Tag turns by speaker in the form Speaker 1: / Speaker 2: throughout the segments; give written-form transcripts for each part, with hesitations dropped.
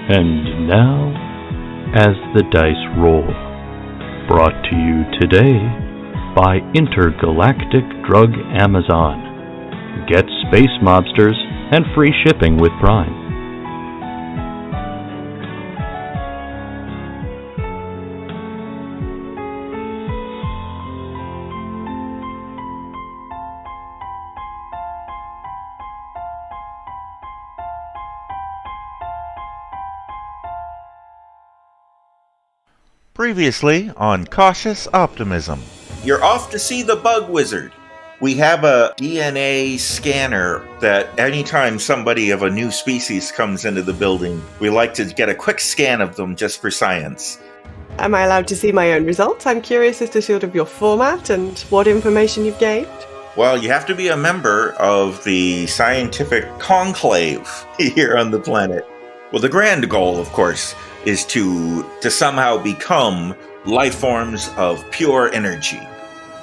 Speaker 1: And now, As the Dice Roll, brought to you today by Intergalactic Drug Amazon. Get Space Mobsters and free shipping with Prime.
Speaker 2: Previously on Cautious Optimism.
Speaker 3: You're off to see the bug wizard. We have a DNA scanner that anytime somebody of a new species comes into the building, we like to get a quick scan of them just for science.
Speaker 4: Am I allowed to see my own results? I'm curious as to sort of your format and what information you've gained.
Speaker 3: Well, you have to be a member of the scientific conclave here on the planet. Well, the grand goal, of course, is to somehow become life forms of pure energy.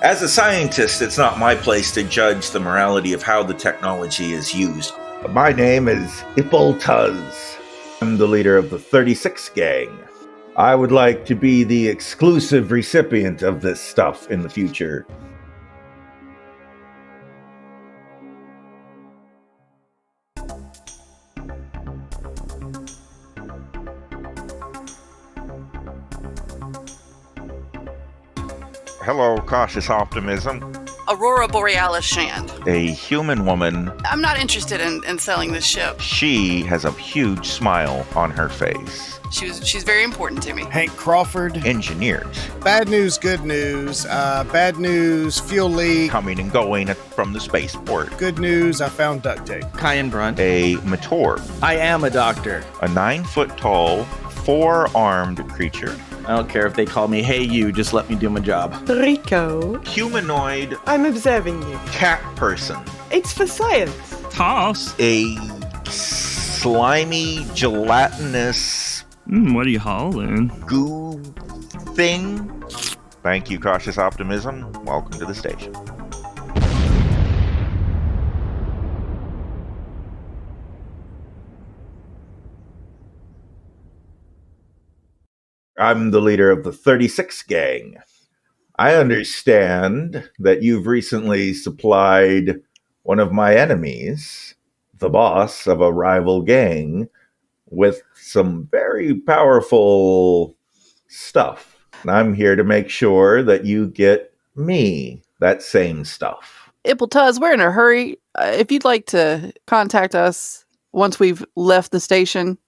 Speaker 3: As a scientist, it's not my place to judge the morality of how the technology is used.
Speaker 5: My name is Ep29. I'm the leader of the 36 gang. I would like to be the exclusive recipient of this stuff in the future.
Speaker 2: Hello, Cautious Optimism.
Speaker 6: Aurora Borealis Shand.
Speaker 2: A human woman.
Speaker 6: I'm not interested in selling this ship.
Speaker 2: She has a huge smile on her face.
Speaker 6: She's very important to me.
Speaker 7: Hank Crawford.
Speaker 2: Engineers.
Speaker 7: Bad news, good news. Bad news, fuel leak.
Speaker 2: Coming and going from the spaceport.
Speaker 7: Good news, I found duct tape.
Speaker 8: Cayenne Brunt.
Speaker 2: A Mator.
Speaker 8: I am a doctor.
Speaker 2: A 9-foot-tall, 4-armed creature.
Speaker 8: I don't care if they call me, hey you, just let me do my job.
Speaker 4: Rico,
Speaker 3: Humanoid
Speaker 4: I'm observing you.
Speaker 3: cat person.
Speaker 4: It's for science.
Speaker 9: Toss.
Speaker 3: A slimy, gelatinous
Speaker 9: What are you hauling?
Speaker 3: goo thing.
Speaker 2: Thank you, Cautious Optimism. Welcome to the station.
Speaker 5: I'm the leader of the 36 gang. I understand that you've recently supplied one of my enemies, the boss of a rival gang, with some very powerful stuff. And I'm here to make sure that you get me that same stuff.
Speaker 10: Ep29, we're in a hurry. If you'd like to contact us once we've left the station,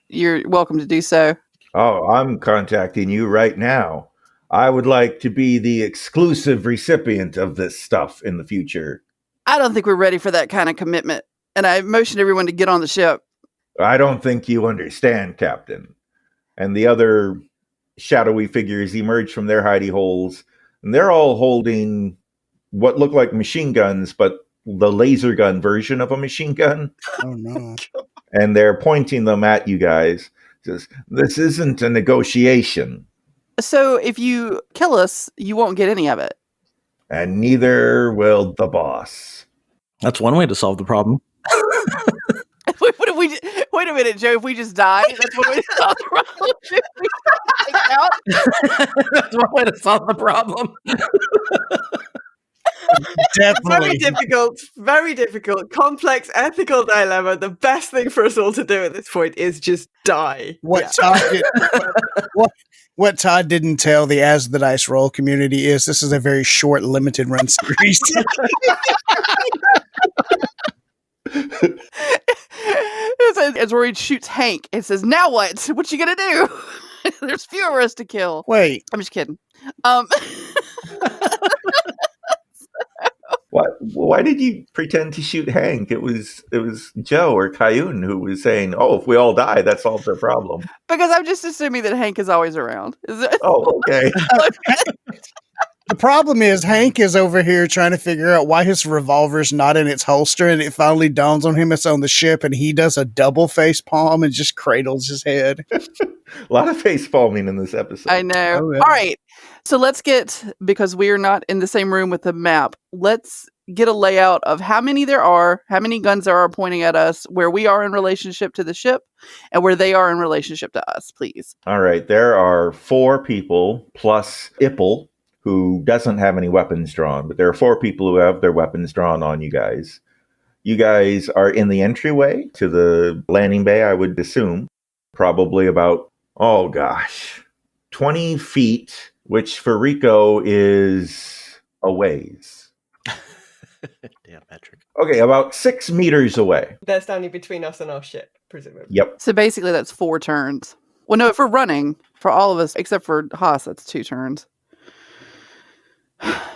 Speaker 10: you're welcome to do so.
Speaker 5: Oh, I'm contacting you right now. I would like to be the exclusive recipient of this stuff in the future.
Speaker 10: I don't think we're ready for that kind of commitment. And I motioned everyone to get on the ship.
Speaker 5: I don't think you understand, Captain. And the other shadowy figures emerge from their hidey holes, and they're all holding what look like machine guns, but the laser gun version of a machine gun.
Speaker 7: Oh, no.
Speaker 5: And they're pointing them at you guys. Says, this isn't a negotiation.
Speaker 10: So if you kill us, you won't get any of it.
Speaker 5: And neither will the boss.
Speaker 8: That's one way to solve the problem.
Speaker 10: What if we? Wait a minute, Joe. If we just die, that's one way to solve the problem.
Speaker 8: That's one way to solve the problem.
Speaker 7: Definitely.
Speaker 4: Very difficult, complex ethical dilemma. The best thing for us all to do at this point is just die.
Speaker 7: What Todd didn't tell the As the Dice Roll community is this is a very short, limited run series.
Speaker 10: As Rory shoots Hank, it says, "Now what? What you gonna do? There's fewer of us to kill."
Speaker 7: Wait,
Speaker 10: I'm just kidding.
Speaker 5: Why did you pretend to shoot Hank? It was Joe or Kayun who was saying, "Oh, if we all die, that solves our problem."
Speaker 10: Because I'm just assuming that Hank is always around.
Speaker 5: Oh, okay.
Speaker 7: the problem is Hank is over here trying to figure out why his revolver's not in its holster, and it finally dawns on him it's on the ship, and he does a double face palm and just cradles his head.
Speaker 5: A lot of face palming in this episode.
Speaker 10: I know.
Speaker 7: Oh, yeah.
Speaker 10: All right. So let's get, because we are not in the same room with the map, let's get a layout of how many there are, how many guns there are pointing at us, where we are in relationship to the ship, and where they are in relationship to us, please.
Speaker 5: All right, there are 4 people plus Ipple, who doesn't have any weapons drawn, but there are 4 people who have their weapons drawn on you guys. You guys are in the entryway to the landing bay, I would assume. Probably about, 20 feet, which for Rico is a ways.
Speaker 8: Damn metric.
Speaker 5: Okay, about 6 meters away.
Speaker 4: They're standing between us and our ship, presumably.
Speaker 5: Yep.
Speaker 10: So basically, that's 4 turns. Well, no, if we're running, for all of us, except for Haas, that's 2 turns.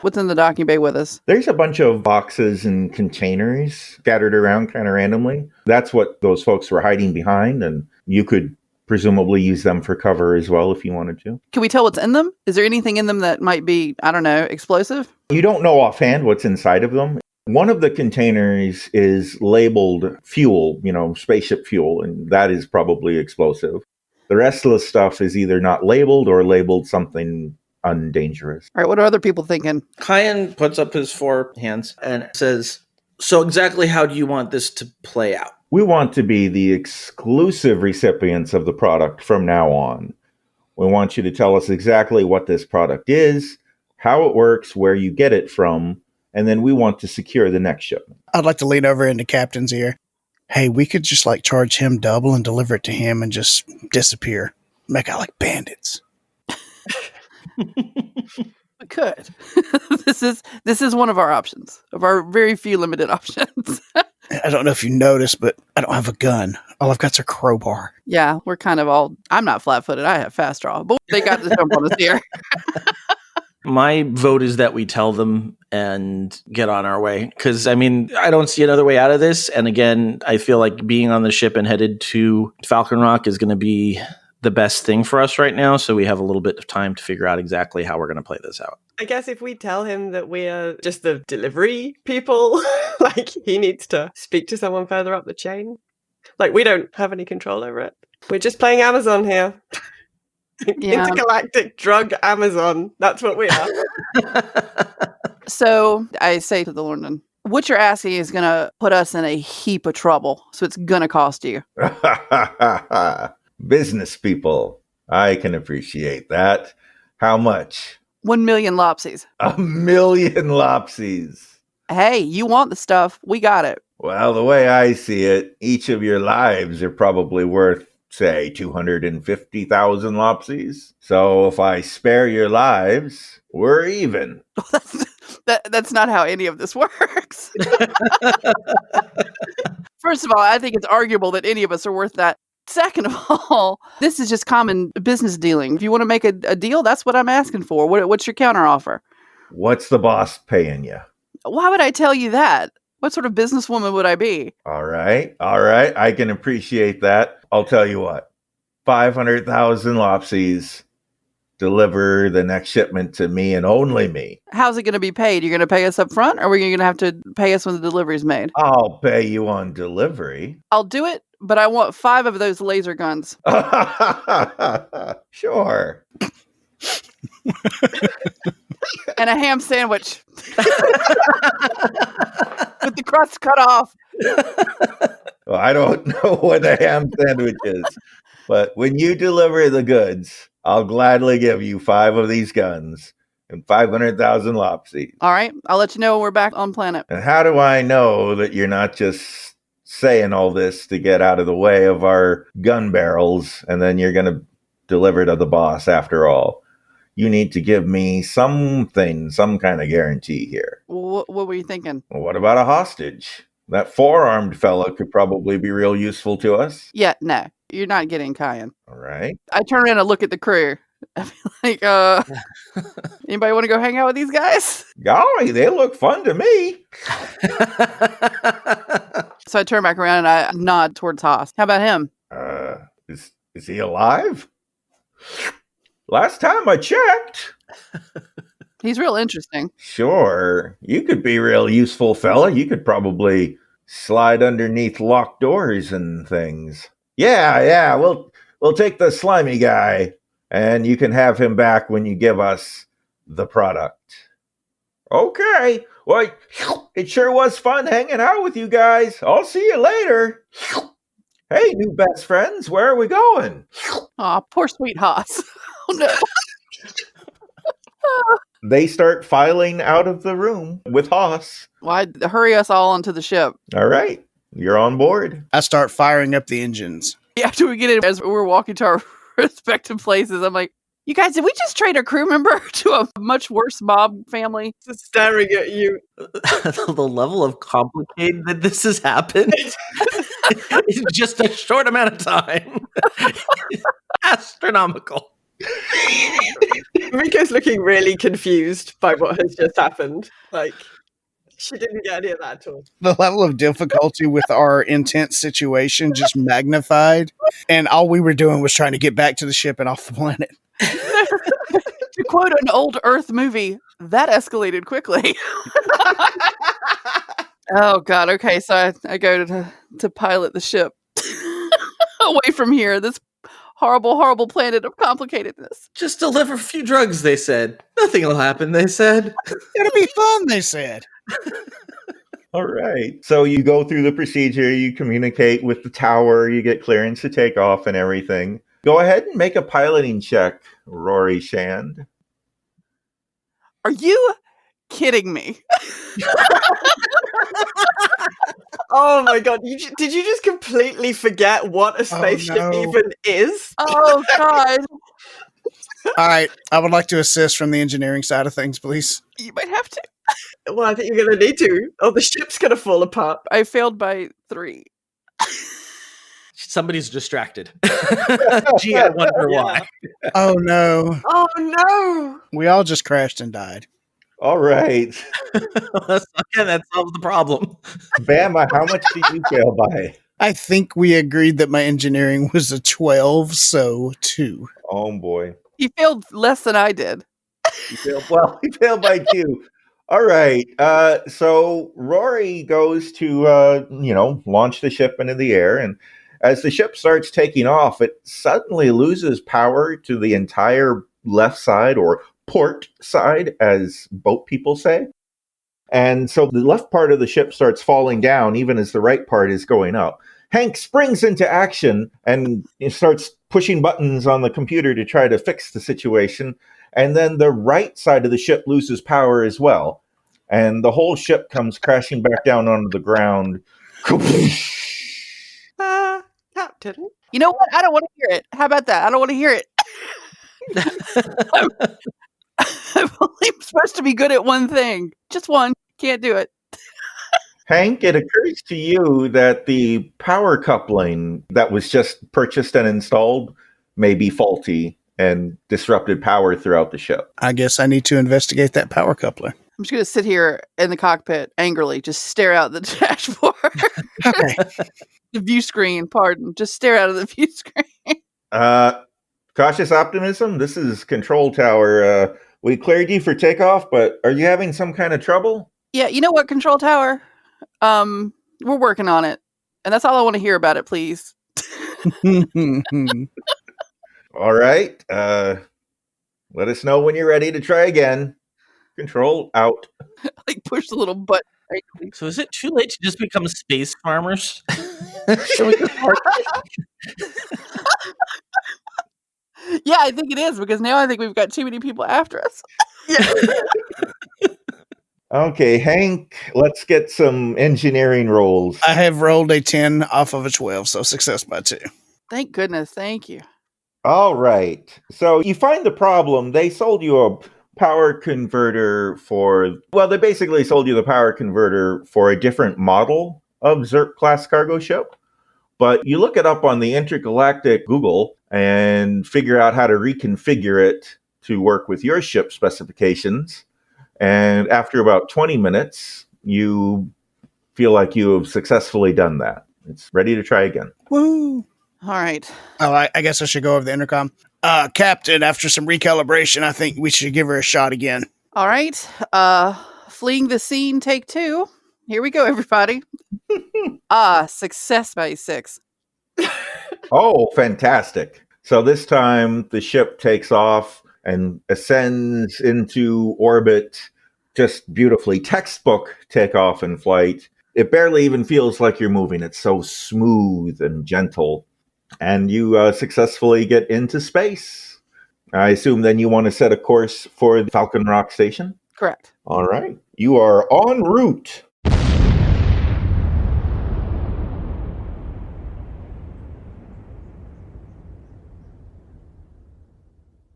Speaker 10: What's in the docking bay with us?
Speaker 5: There's a bunch of boxes and containers scattered around kind of randomly. That's what those folks were hiding behind, and you could presumably use them for cover as well if you wanted to.
Speaker 10: Can we tell what's in them? Is there anything in them that might be, I don't know, explosive?
Speaker 5: You don't know offhand what's inside of them. One of the containers is labeled fuel, spaceship fuel, and that is probably explosive. The rest of the stuff is either not labeled or labeled something undangerous.
Speaker 10: All right, what are other people thinking?
Speaker 8: Kyan puts up his 4 hands and says, so exactly how do you want this to play out?
Speaker 5: We want to be the exclusive recipients of the product from now on. We want you to tell us exactly what this product is, how it works, where you get it from, and then we want to secure the next shipment.
Speaker 7: I'd like to lean over into Captain's ear. Hey, we could just charge him double and deliver it to him and just disappear. Make out like bandits.
Speaker 10: We could. This is one of our options, of our very few limited options.
Speaker 7: I don't know if you noticed, but I don't have a gun. All I've got's a crowbar.
Speaker 10: Yeah, we're kind of all, I'm not flat-footed, I have fast draw, but they got to jump on us here.
Speaker 8: My vote is that we tell them and get on our way. Because, I don't see another way out of this. And again, I feel like being on the ship and headed to Falcon Rock is going to be the best thing for us right now. So we have a little bit of time to figure out exactly how we're going to play this out.
Speaker 4: I guess if we tell him that we're just the delivery people, he needs to speak to someone further up the chain. We don't have any control over it. We're just playing Amazon here. Yeah. Intergalactic drug Amazon. That's what we are.
Speaker 10: So I say to the London, what you're asking is going to put us in a heap of trouble. So it's going to cost you.
Speaker 5: Business people. I can appreciate that. How much?
Speaker 10: 1 million lopsies.
Speaker 5: 1 million lopsies.
Speaker 10: Hey, you want the stuff. We got it.
Speaker 5: Well, the way I see it, each of your lives are probably worth, say, 250,000 lopsies. So if I spare your lives, we're even.
Speaker 10: That's not how any of this works. First of all, I think it's arguable that any of us are worth that. Second of all, this is just common business dealing. If you want to make a deal, that's what I'm asking for. What's your counteroffer?
Speaker 5: What's the boss paying you?
Speaker 10: Why would I tell you that? What sort of businesswoman would I be?
Speaker 5: All right. I can appreciate that. I'll tell you what. 500,000 lopsies. Deliver the next shipment to me and only me.
Speaker 10: How's it going to be paid? You're going to pay us up front, or are we going to have to pay us when the delivery is made?
Speaker 5: I'll pay you on delivery.
Speaker 10: I'll do it, but I want 5 of those laser guns.
Speaker 5: Sure.
Speaker 10: And a ham sandwich. With the crust cut off.
Speaker 5: Well, I don't know what a ham sandwich is, but when you deliver the goods, I'll gladly give you 5 of these guns and 500,000 lopsies.
Speaker 10: All right. I'll let you know when we're back on planet.
Speaker 5: And how do I know that you're not just saying all this to get out of the way of our gun barrels and then you're going to deliver to the boss after all? You need to give me something, some kind of guarantee here.
Speaker 10: What were you thinking?
Speaker 5: Well, what about a hostage? That 4-armed fellow could probably be real useful to us.
Speaker 10: Yeah, no. You're not getting Kyan.
Speaker 5: All right.
Speaker 10: I turn around and look at the crew. I feel like, anybody want to go hang out with these guys?
Speaker 5: Golly, they look fun to me.
Speaker 10: So I turn back around and I nod towards Haas. How about him?
Speaker 5: Is he alive? Last time I checked.
Speaker 10: He's real interesting.
Speaker 5: Sure. You could be real useful, fella. You could probably slide underneath locked doors and things. Yeah, we'll take the slimy guy, and you can have him back when you give us the product. Okay, Well, it sure was fun hanging out with you guys. I'll see you later. Hey, new best friends, where are we going?
Speaker 10: Aw, poor sweet Haas. Oh no.
Speaker 5: They start filing out of the room with Haas.
Speaker 10: Why hurry us all onto the ship?
Speaker 5: All right, you're on board.
Speaker 7: I start firing up the engines.
Speaker 10: After we get in, as we're walking to our respective places, I'm like, you guys, did we just trade a crew member to a much worse mob family?
Speaker 4: Just staring at you.
Speaker 8: The level of complicated that this has happened in just a short amount of time. Astronomical.
Speaker 4: Riko's looking really confused by what has just happened. Like, she didn't get any of that at all.
Speaker 7: The level of difficulty with our intense situation just magnified. And all we were doing was trying to get back to the ship and off the planet.
Speaker 10: To quote an old Earth movie, that escalated quickly. Oh, God. Okay, so I go to pilot the ship away from here. This horrible, horrible planet of complicatedness.
Speaker 8: Just deliver a few drugs, they said. Nothing will happen, they said.
Speaker 7: It'll be fun, they said.
Speaker 5: All right. So you go through the procedure, you communicate with the tower, you get clearance to take off and everything. Go ahead and make a piloting check, Rory Shand.
Speaker 10: Are you kidding me?
Speaker 4: Oh my god, did you just completely forget what a spaceship even is?
Speaker 10: Oh god.
Speaker 7: All right, I would like to assist from the engineering side of things, please.
Speaker 10: You might have to.
Speaker 4: Well, I think you're going to need to. Oh, the ship's going to fall apart.
Speaker 10: I failed by 3.
Speaker 8: Somebody's distracted. Gee, I wonder why.
Speaker 7: Oh no.
Speaker 4: Oh no.
Speaker 7: We all just crashed and died.
Speaker 5: All right.
Speaker 8: Again, that solves the problem.
Speaker 5: Bama, how much did you fail by?
Speaker 7: I think we agreed that my engineering was a 12, so 2.
Speaker 5: Oh boy.
Speaker 10: He failed less than I did.
Speaker 5: He failed by 2. All right. So Rory goes to, launch the ship into the air. And as the ship starts taking off, it suddenly loses power to the entire left side, or port side, as boat people say. And so the left part of the ship starts falling down, even as the right part is going up. Hank springs into action and starts pushing buttons on the computer to try to fix the situation. And then the right side of the ship loses power as well. And the whole ship comes crashing back down onto the ground.
Speaker 4: Captain.
Speaker 10: You know what? I don't want to hear it. How about that? I don't want to hear it. I'm only supposed to be good at one thing. Just one. Can't do it.
Speaker 5: Hank, it occurs to you that the power coupling that was just purchased and installed may be faulty and disrupted power throughout the ship.
Speaker 7: I guess I need to investigate that power coupler.
Speaker 10: I'm just going to sit here in the cockpit angrily, just stare out the dashboard.
Speaker 7: Okay.
Speaker 10: The view screen, pardon. Just stare out of the view screen.
Speaker 5: Cautious Optimism, this is Control Tower. We cleared you for takeoff, but are you having some kind of trouble?
Speaker 10: Yeah, you know what, Control Tower? We're working on it. And that's all I want to hear about it, please.
Speaker 5: All right. Let us know when you're ready to try again. Control out.
Speaker 10: Like push the little button.
Speaker 8: So is it too late to just become space farmers? Should we just work?
Speaker 10: Yeah, I think it is, because now I think we've got too many people after us.
Speaker 4: Yeah.
Speaker 5: Okay, Hank, let's get some engineering rolls.
Speaker 7: I have rolled a 10 off of a 12, so success by 2.
Speaker 10: Thank goodness. Thank you.
Speaker 5: All right. So you find the problem. They sold you a power converter they basically sold you the power converter for a different model of ZERP class cargo ship. But you look it up on the intergalactic Google and figure out how to reconfigure it to work with your ship specifications. And after about 20 minutes, you feel like you have successfully done that. It's ready to try again.
Speaker 7: Woo!
Speaker 10: All right.
Speaker 7: Oh, I guess I should go over the intercom. Captain, after some recalibration, I think we should give her a shot again.
Speaker 10: All right. Fleeing the scene, take 2. Here we go, everybody. Success by 6.
Speaker 5: Oh, fantastic. So this time the ship takes off and ascends into orbit just beautifully textbook takeoff and flight. It barely even feels like you're moving. It's so smooth and gentle. And you successfully get into space. I assume then you want to set a course for the Falcon Rock Station?
Speaker 10: Correct.
Speaker 5: All right. You are en route.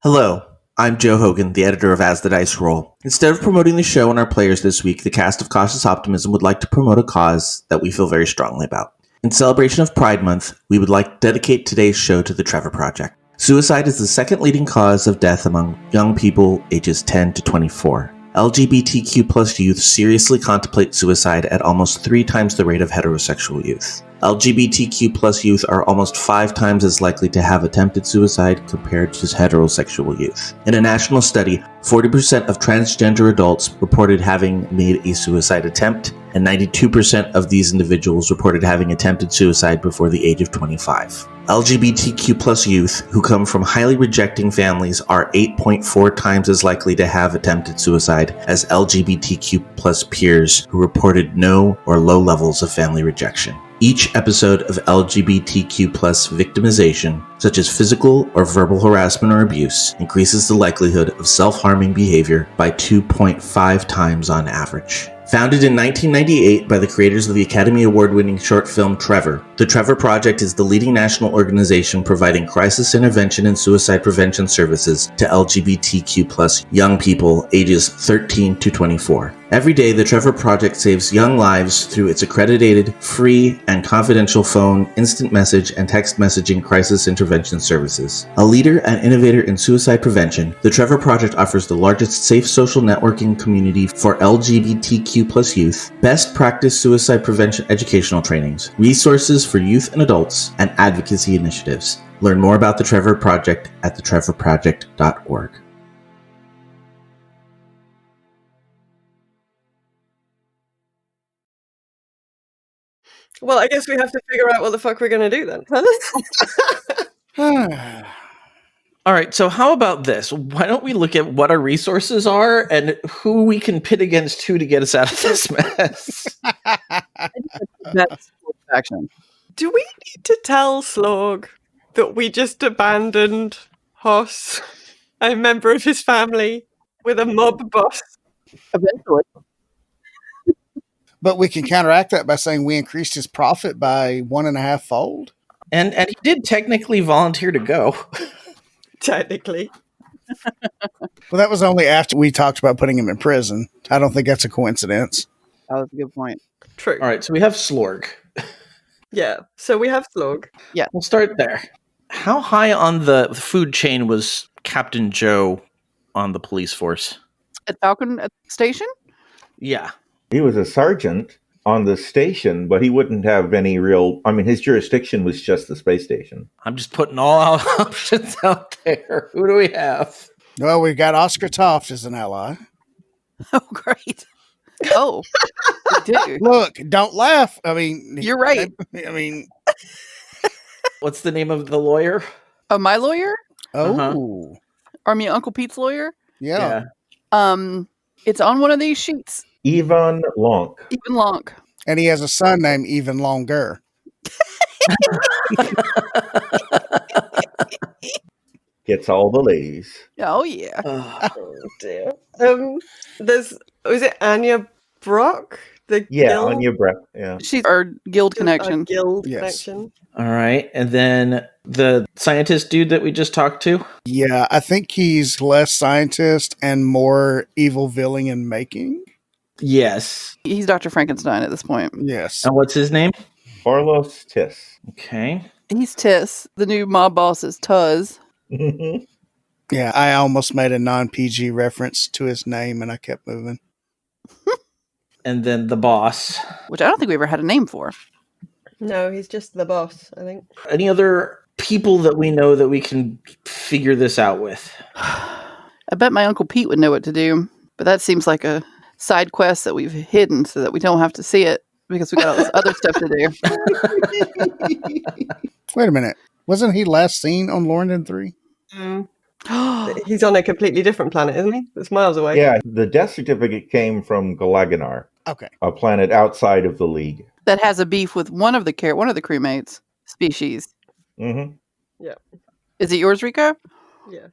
Speaker 11: Hello, I'm Joe Hogan, the editor of As the Dice Roll. Instead of promoting the show and our players this week, the cast of Cautious Optimism would like to promote a cause that we feel very strongly about. In celebration of Pride Month, we would like to dedicate today's show to the Trevor Project. Suicide is the second leading cause of death among young people ages 10 to 24. LGBTQ plus youth seriously contemplate suicide at almost 3 times the rate of heterosexual youth. LGBTQ plus youth are almost 5 times as likely to have attempted suicide compared to heterosexual youth. In a national study, 40% of transgender adults reported having made a suicide attempt, and 92% of these individuals reported having attempted suicide before the age of 25. LGBTQ plus youth who come from highly rejecting families are 8.4 times as likely to have attempted suicide as LGBTQ plus peers who reported no or low levels of family rejection. Each episode of LGBTQ plus victimization, such as physical or verbal harassment or abuse, increases the likelihood of self-harming behavior by 2.5 times on average. Founded in 1998 by the creators of the Academy Award-winning short film Trevor, the Trevor Project is the leading national organization providing crisis intervention and suicide prevention services to LGBTQ plus young people ages 13 to 24. Every day, the Trevor Project saves young lives through its accredited, free, and confidential phone, instant message, and text messaging crisis intervention services. A leader and innovator in suicide prevention, the Trevor Project offers the largest safe social networking community for LGBTQ plus youth, best practice suicide prevention educational trainings, resources for youth and adults, and advocacy initiatives. Learn more about the Trevor Project at thetrevorproject.org.
Speaker 4: Well, I guess we have to figure out what the fuck we're going to do then.
Speaker 8: All right, so how about this? Why don't we look at what our resources are and who we can pit against who to get us out of this mess?
Speaker 10: That's action.
Speaker 4: Do we need to tell Slog that we just abandoned Hoss, a member of his family, with a mob boss?
Speaker 10: Eventually.
Speaker 7: But we can counteract that by saying we increased his profit by 1.5 fold.
Speaker 8: And he did technically volunteer to go.
Speaker 4: Technically.
Speaker 7: Well, that was only after we talked about putting him in prison. I don't think that's a coincidence.
Speaker 10: Oh, that's a good point.
Speaker 4: True.
Speaker 8: All right, so we have Slorg.
Speaker 4: Yeah, so we have Slog.
Speaker 10: Yeah.
Speaker 8: We'll start there. How high on the food chain was Captain Joe on the police force?
Speaker 10: At Falcon Station?
Speaker 8: Yeah.
Speaker 5: He was a sergeant on the station, but he wouldn't have any real... I mean, his jurisdiction was just the space station.
Speaker 8: I'm just putting all our options out there. Who do we have?
Speaker 7: Well, we've got Oscar Toft as an ally.
Speaker 10: Oh, great. Oh, we do.
Speaker 7: Look, don't laugh. I mean...
Speaker 10: You're right.
Speaker 7: I mean...
Speaker 8: What's the name of the lawyer?
Speaker 10: Oh, my lawyer?
Speaker 7: Oh.
Speaker 8: Uh-huh.
Speaker 10: Or I mean, Uncle Pete's lawyer?
Speaker 7: Yeah.
Speaker 10: It's on one of these sheets.
Speaker 5: Yvonne Lonk.
Speaker 10: Even Lonk.
Speaker 7: And he has a son named Even Longer.
Speaker 5: Gets all the ladies.
Speaker 10: Oh, yeah.
Speaker 4: Oh, dear. Was it Anya Brock?
Speaker 5: On your breath. Yeah.
Speaker 10: She's our guild connection.
Speaker 4: Guild
Speaker 7: Yes.
Speaker 4: connection.
Speaker 8: All right. And then the scientist dude that we just talked to?
Speaker 7: Yeah, I think he's less scientist and more evil villain in making.
Speaker 8: Yes.
Speaker 10: He's Dr. Frankenstein at this point.
Speaker 7: Yes.
Speaker 8: And what's his name?
Speaker 5: Carlos Tiss.
Speaker 8: Okay.
Speaker 10: He's Tiss. The new mob boss is Tuz.
Speaker 7: Yeah, I almost made a non-PG reference to his name and I kept moving.
Speaker 8: And then the boss.
Speaker 10: Which I don't think we ever had a name for.
Speaker 4: No, he's just the boss, I think.
Speaker 8: Any other people that we know that we can figure this out with?
Speaker 10: I bet my Uncle Pete would know what to do. But that seems like a side quest that we've hidden so that we don't have to see it because we got all this other stuff to do.
Speaker 7: Wait a minute. Wasn't he last seen on Lorndon 3?
Speaker 4: He's on a completely different planet, isn't he? It's miles away.
Speaker 5: Yeah, the death certificate came from Galaganar,
Speaker 7: Okay.
Speaker 5: a planet outside of the League.
Speaker 10: That has a beef with one of the crewmates species.
Speaker 5: Mm-hmm.
Speaker 4: Yeah.
Speaker 10: Is it yours, Rico?
Speaker 4: Yeah.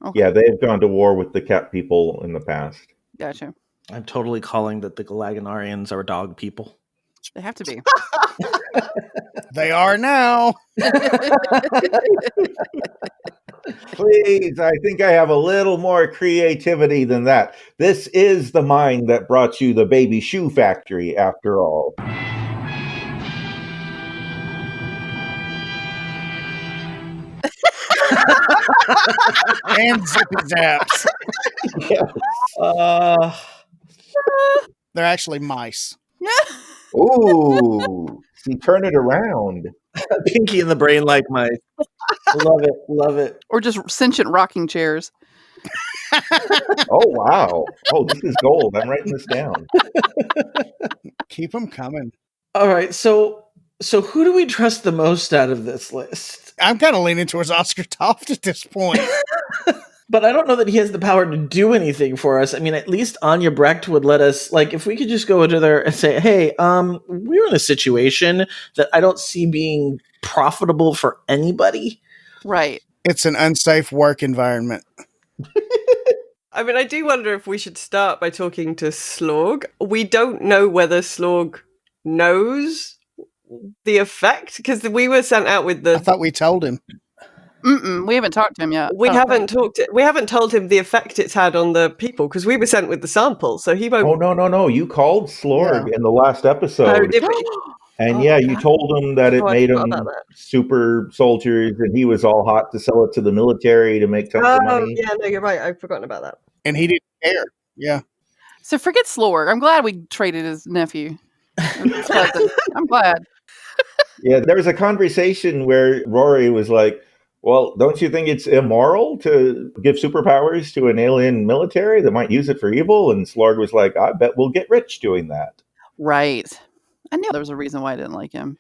Speaker 10: Okay.
Speaker 5: Yeah, they have gone to war with the cat people in the past.
Speaker 10: Gotcha.
Speaker 8: I'm totally calling that the Galaganarians are dog people.
Speaker 10: They have to be.
Speaker 7: They are now.
Speaker 5: Please, I think I have a little more creativity than that. This is the mind that brought you the baby shoe factory, after all.
Speaker 7: And zippy zaps.
Speaker 5: Yes.
Speaker 7: They're actually mice.
Speaker 5: Ooh, see, turn it around.
Speaker 8: Pinky in the brain like mice. Love it. Love it.
Speaker 10: Or just sentient rocking chairs.
Speaker 5: Oh, wow. Oh, this is gold. I'm writing this down.
Speaker 7: Keep them coming.
Speaker 8: All right. So who do we trust the most out of this list?
Speaker 7: I'm kind of leaning towards Oscar Toft at this point.
Speaker 8: But I don't know that he has the power to do anything for us. I mean, at least Anya Brecht would let us, like, if we could just go into there and say, hey, we're in a situation that I don't see being profitable for anybody.
Speaker 10: Right.
Speaker 7: It's an unsafe work environment.
Speaker 4: I mean, I do wonder if we should start by talking to Slorg. We don't know whether Slorg knows the effect, because we were sent out with the...
Speaker 7: I thought we told him.
Speaker 10: We haven't talked to him yet.
Speaker 4: We haven't told him the effect it's had on the people, because we were sent with the sample, so he won't...
Speaker 5: Oh, no. You called Slorg in the last episode.
Speaker 4: Oh, did we?
Speaker 5: And you told him that it made
Speaker 4: forgot
Speaker 5: him
Speaker 4: about that.
Speaker 5: super soldiers, and he was all hot to sell it to the military to make tons of money.
Speaker 4: Yeah, no, you're right. I've forgotten about that.
Speaker 7: And he didn't care. Yeah.
Speaker 10: So forget Slorg. I'm glad we traded his nephew. I'm glad.
Speaker 5: Yeah, there was a conversation where Rory was like, well, don't you think it's immoral to give superpowers to an alien military that might use it for evil? And Slorg was like, I bet we'll get rich doing that.
Speaker 10: Right. I knew there was a reason why I didn't like him.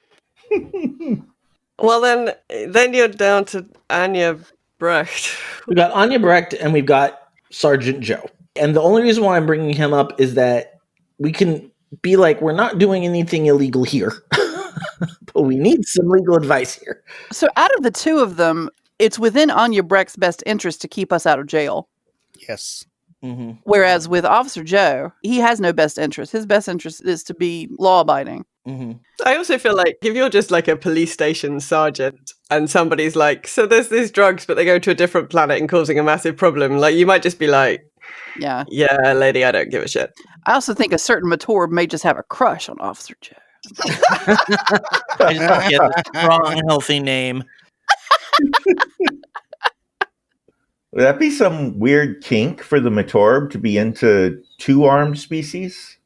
Speaker 4: Well, then you're down to Anya Brecht.
Speaker 8: We got Anya Brecht and we've got Sergeant Joe. And the only reason why I'm bringing him up is that we can be like, we're not doing anything illegal here. But we need some legal advice here.
Speaker 10: So out of the two of them, it's within Anya Brecht's best interest to keep us out of jail.
Speaker 7: Yes.
Speaker 8: Mm-hmm.
Speaker 10: Whereas with Officer Joe, he has no best interest. His best interest is to be law-abiding.
Speaker 8: Mm-hmm.
Speaker 4: I also feel like if you're just like a police station sergeant and somebody's like, so there's these drugs, but they go to a different planet and causing a massive problem, like you might just be like,
Speaker 10: yeah,
Speaker 4: lady, I don't give a shit.
Speaker 10: I also think a certain Mator may just have a crush on Officer Joe.
Speaker 8: I just want to get a strong, healthy name.
Speaker 5: Would that be some weird kink for the Matorb to be into two-armed species?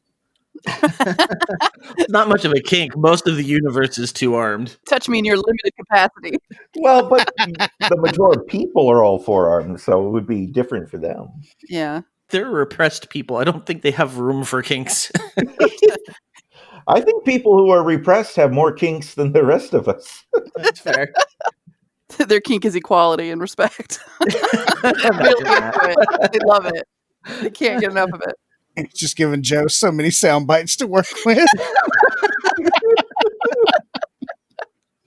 Speaker 8: Not much of a kink. Most of the universe is two-armed.
Speaker 10: Touch me in your limited capacity.
Speaker 5: Well, but the Matorb people are all four-armed, so it would be different for them.
Speaker 10: Yeah.
Speaker 8: They're repressed people. I don't think they have room for kinks.
Speaker 5: I think people who are repressed have more kinks than the rest of us.
Speaker 8: That's fair.
Speaker 10: Their kink is equality and respect. Really into it. They love it. They can't get enough of it.
Speaker 7: It's just giving Joe so many sound bites to work with.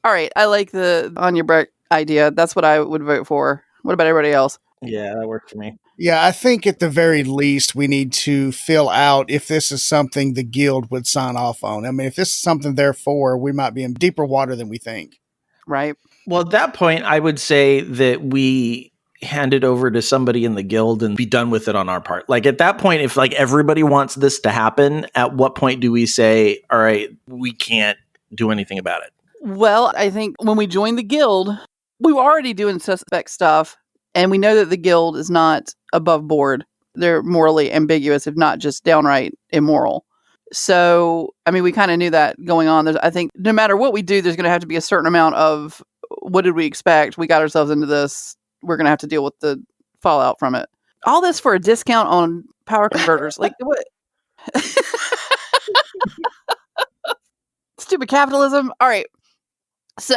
Speaker 10: All right. I like the Anya Brecht idea. That's what I would vote for. What about everybody else?
Speaker 8: Yeah, that worked for me.
Speaker 7: Yeah, I think at the very least we need to fill out if this is something the guild would sign off on. I mean, if this is something they're for, we might be in deeper water than we think.
Speaker 10: Right.
Speaker 8: Well, at that point, I would say that we hand it over to somebody in the guild and be done with it on our part. Like at that point, if like everybody wants this to happen, at what point do we say, all right, we can't do anything about it?
Speaker 10: Well, I think when we joined the guild, we were already doing suspect stuff. And we know that the guild is not above board. They're morally ambiguous, if not just downright immoral. So, I mean, we kind of knew that going on. I think no matter what we do, there's going to have to be a certain amount of what did we expect? We got ourselves into this. We're going to have to deal with the fallout from it. All this for a discount on power converters. Like, what? Stupid capitalism. All right. So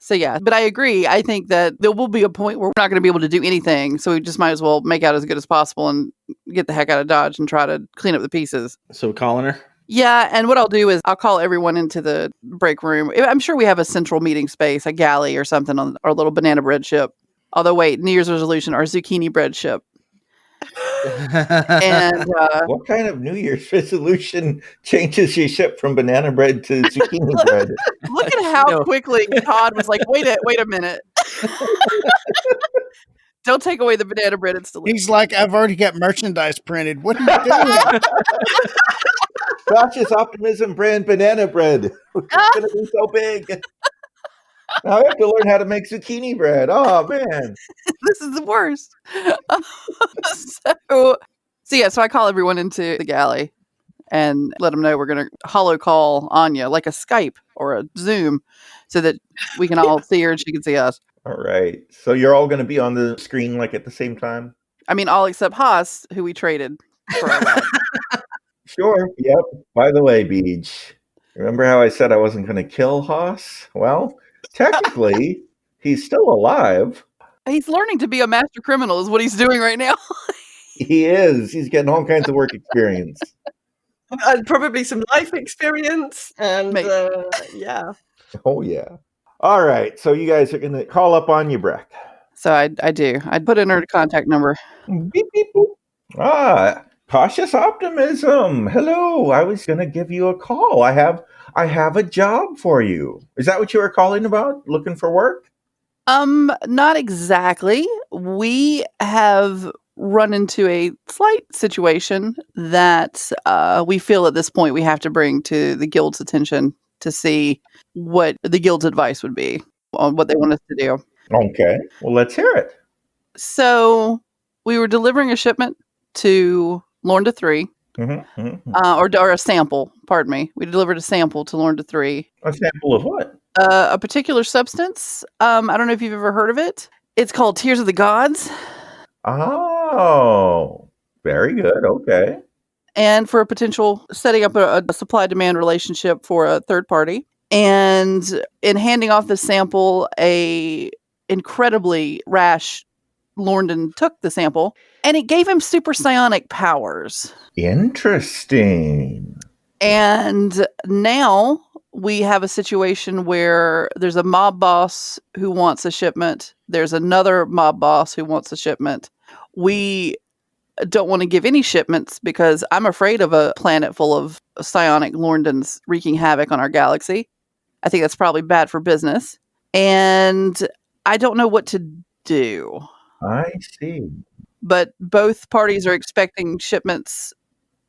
Speaker 10: So yeah, but I agree. I think that there will be a point where we're not going to be able to do anything. So we just might as well make out as good as possible and get the heck out of Dodge and try to clean up the pieces.
Speaker 8: So calling her?
Speaker 10: Yeah, and what I'll do is I'll call everyone into the break room. I'm sure we have a central meeting space, a galley or something on our little banana bread ship. Although, wait, New Year's resolution, our zucchini bread ship. And
Speaker 5: what kind of New Year's resolution changes your ship from banana bread to zucchini bread?
Speaker 10: Look at how quickly Todd was like, wait a minute. Don't take away the banana bread installation.
Speaker 7: He's like, I've already got merchandise printed. What are you doing?
Speaker 5: Cautious Optimism brand banana bread. It's going to be so big. Now I have to learn how to make zucchini bread. Oh, man.
Speaker 10: This is the worst. So I call everyone into the galley and let them know we're going to hollow call Anya, like a Skype or a Zoom, so that we can all see her and she can see us.
Speaker 5: All right. So you're all going to be on the screen like at the same time?
Speaker 10: I mean, all except Haas, who we traded for our ride.
Speaker 5: Sure. Yep. By the way, Beach, remember how I said I wasn't going to kill Haas? Well, technically, he's still alive.
Speaker 10: He's learning to be a master criminal is what he's doing right now.
Speaker 5: He is. He's getting all kinds of work experience.
Speaker 4: And probably some life experience. And yeah.
Speaker 5: Oh, yeah. All right. So you guys are going to call up on your Breck.
Speaker 10: So I do. I'd put in her contact number.
Speaker 5: Beep, beep, boop. Cautious Optimism. Hello. I was going to give you a call. I have a job for you. Is that what you were calling about? Looking for work?
Speaker 10: Not exactly. We have run into a slight situation that we feel at this point we have to bring to the guild's attention to see what the guild's advice would be on what they want us to do.
Speaker 5: Okay. Well, let's hear it.
Speaker 10: So we were delivering a shipment to Lorna 3. Or a sample, pardon me. We delivered a sample to Lorna 3.
Speaker 5: A sample of what?
Speaker 10: A particular substance. I don't know if you've ever heard of it. It's called Tears of the Gods.
Speaker 5: Oh, very good. Okay.
Speaker 10: And for a potential setting up a supply-demand relationship for a third party. And in handing off the sample, a incredibly rash Lorndon took the sample, and it gave him super psionic powers.
Speaker 5: Interesting.
Speaker 10: And now we have a situation where there's a mob boss who wants a shipment. There's another mob boss who wants a shipment. We don't want to give any shipments because I'm afraid of a planet full of psionic Lorndons wreaking havoc on our galaxy. I think that's probably bad for business. And I don't know what to do.
Speaker 5: I see.
Speaker 10: But both parties are expecting shipments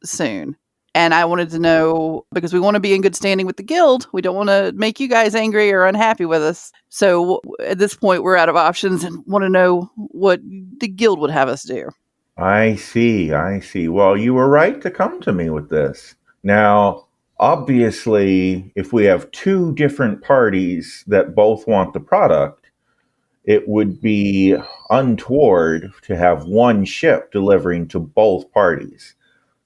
Speaker 10: soon. And I wanted to know, because we want to be in good standing with the guild. We don't want to make you guys angry or unhappy with us. So at this point, we're out of options and want to know what the guild would have us do.
Speaker 5: I see. Well, you were right to come to me with this. Now, obviously, if we have two different parties that both want the product, it would be untoward to have one ship delivering to both parties.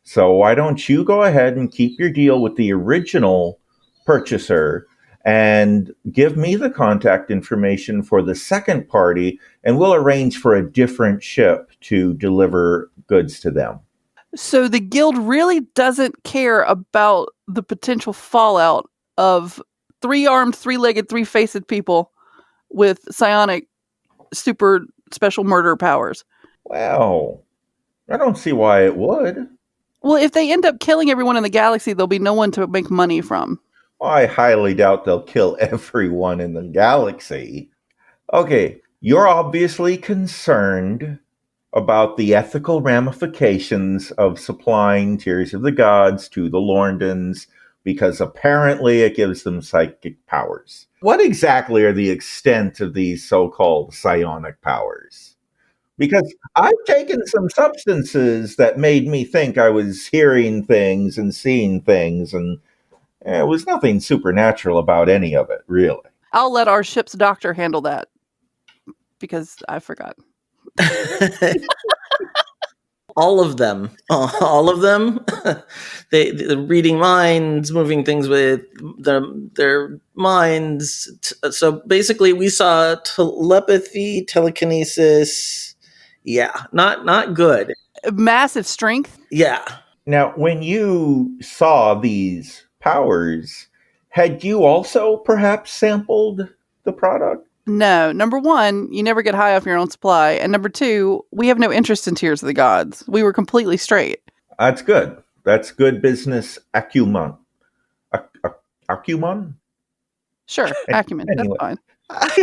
Speaker 5: So why don't you go ahead and keep your deal with the original purchaser and give me the contact information for the second party, and we'll arrange for a different ship to deliver goods to them.
Speaker 10: So the guild really doesn't care about the potential fallout of three-armed, three-legged, three-faced people with psionic super special murder powers.
Speaker 5: Well, I don't see why it would.
Speaker 10: Well, if they end up killing everyone in the galaxy, there'll be no one to make money from.
Speaker 5: Well, I highly doubt they'll kill everyone in the galaxy. Okay, you're obviously concerned about the ethical ramifications of supplying Tears of the Gods to the Lorndons because apparently it gives them psychic powers. What exactly are the extent of these so-called psionic powers? Because I've taken some substances that made me think I was hearing things and seeing things, and it was nothing supernatural about any of it, really.
Speaker 10: I'll let our ship's doctor handle that, because I forgot.
Speaker 8: All of them. All of them. They're reading minds, moving things with their minds. So basically, we saw telepathy, telekinesis. Yeah, not good.
Speaker 10: Massive strength.
Speaker 8: Yeah.
Speaker 5: Now, when you saw these powers, had you also perhaps sampled the product?
Speaker 10: No. Number one, you never get high off your own supply. And number two, we have no interest in Tears of the Gods. We were completely straight.
Speaker 5: That's good. That's good business acumen. Acumen?
Speaker 10: Sure, acumen.
Speaker 5: Anyway.
Speaker 10: That's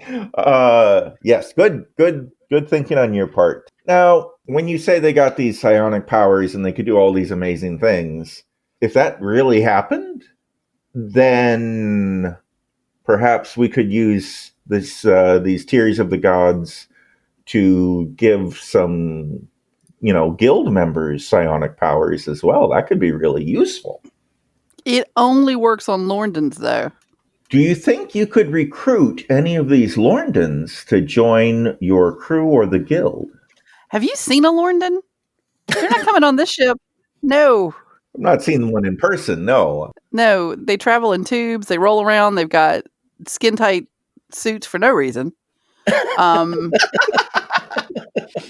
Speaker 10: fine.
Speaker 5: Yes, good thinking on your part. Now, when you say they got these psionic powers and they could do all these amazing things, if that really happened, then perhaps we could use these Tears of the Gods to give some, guild members psionic powers as well. That could be really useful.
Speaker 10: It only works on Lorndans, though.
Speaker 5: Do you think you could recruit any of these Lorndans to join your crew or the guild?
Speaker 10: Have you seen a Lorndan? They're not coming on this ship. No.
Speaker 5: I'm not seeing one in person, no.
Speaker 10: No, they travel in tubes. They roll around. They've got skin-tight suits for no reason.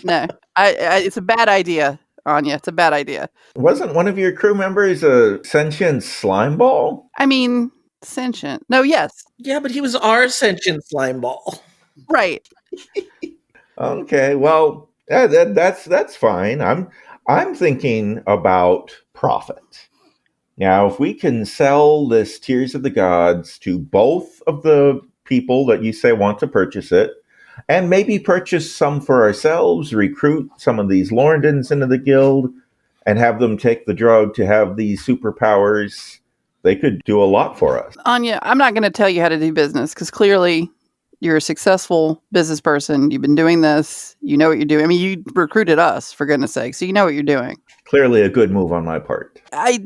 Speaker 10: No, it's a bad idea, Anya. It's a bad idea.
Speaker 5: Wasn't one of your crew members a sentient slime ball?
Speaker 10: I mean, sentient. No, yes.
Speaker 8: Yeah, but he was our sentient slime ball.
Speaker 10: Right.
Speaker 5: Okay, well, that's fine. I'm thinking about profit. Now, if we can sell this Tears of the Gods to both of the people that you say want to purchase it, and maybe purchase some for ourselves, recruit some of these Lorndans into the guild, and have them take the drug to have these superpowers, they could do a lot for us.
Speaker 10: Anya, I'm not going to tell you how to do business, because clearly you're a successful business person. You've been doing this. You know what you're doing. I mean, you recruited us, for goodness sake, so you know what you're doing.
Speaker 5: Clearly a good move on my part.
Speaker 10: I